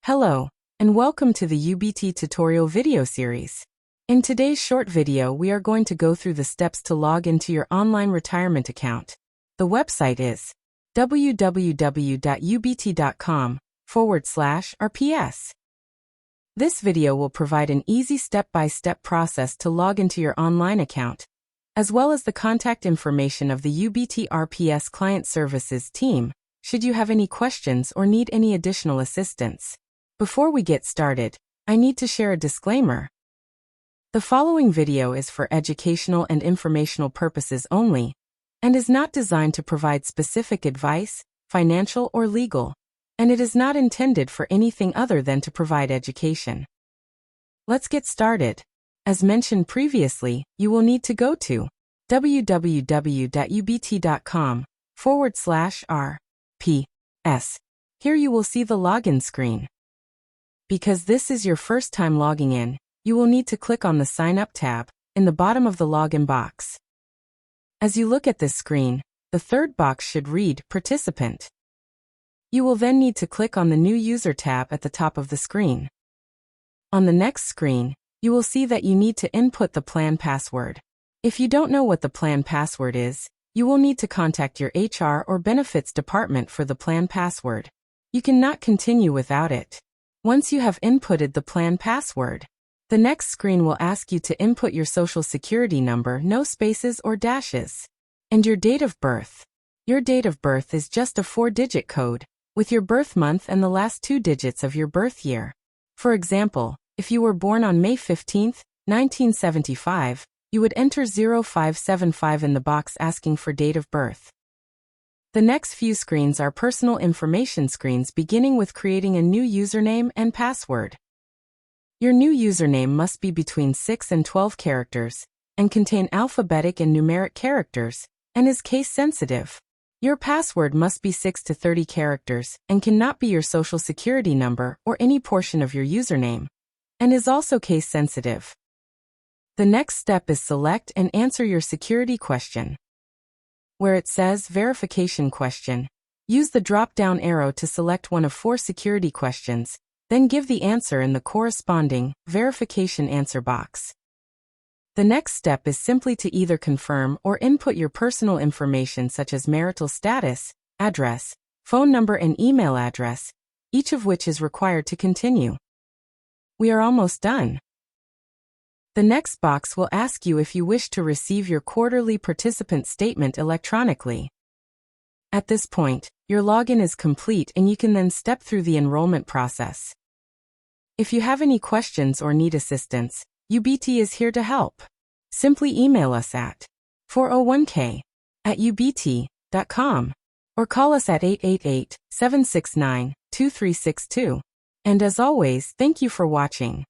Hello, and welcome to the UBT tutorial video series. In today's short video, we are going to go through the steps to log into your online retirement account. The website is www.ubt.com/RPS. This video will provide an easy step-by-step process to log into your online account, as well as the contact information of the UBT RPS Client Services team, should you have any questions or need any additional assistance. Before we get started, I need to share a disclaimer. The following video is for educational and informational purposes only, and is not designed to provide specific advice, financial or legal, and it is not intended for anything other than to provide education. Let's get started. As mentioned previously, you will need to go to www.ubt.com/RPS. Here you will see the login screen. Because this is your first time logging in, you will need to click on the Sign Up tab in the bottom of the login box. As you look at this screen, the third box should read Participant. You will then need to click on the New User tab at the top of the screen. On the next screen, you will see that you need to input the plan password. If you don't know what the plan password is, you will need to contact your HR or benefits department for the plan password. You cannot continue without it. Once you have inputted the plan password, the next screen will ask you to input your social security number, no spaces or dashes, and your date of birth. Your date of birth is just a 4-digit code, with your birth month and the last 2 digits of your birth year. For example, if you were born on May 15, 1975, you would enter 0575 in the box asking for date of birth. The next few screens are personal information screens, beginning with creating a new username and password. Your new username must be between 6 and 12 characters, and contain alphabetic and numeric characters, and is case sensitive. Your password must be 6 to 30 characters, and cannot be your social security number or any portion of your username, and is also case sensitive. The next step is select and answer your security question. Where it says Verification Question, use the drop-down arrow to select one of 4 security questions, then give the answer in the corresponding verification answer box. The next step is simply to either confirm or input your personal information such as marital status, address, phone number and email address, each of which is required to continue. We are almost done. The next box will ask you if you wish to receive your quarterly participant statement electronically. At this point, your login is complete and you can then step through the enrollment process. If you have any questions or need assistance, UBT is here to help. Simply email us at 401k@ubt.com or call us at 888-769-2362. And as always, thank you for watching.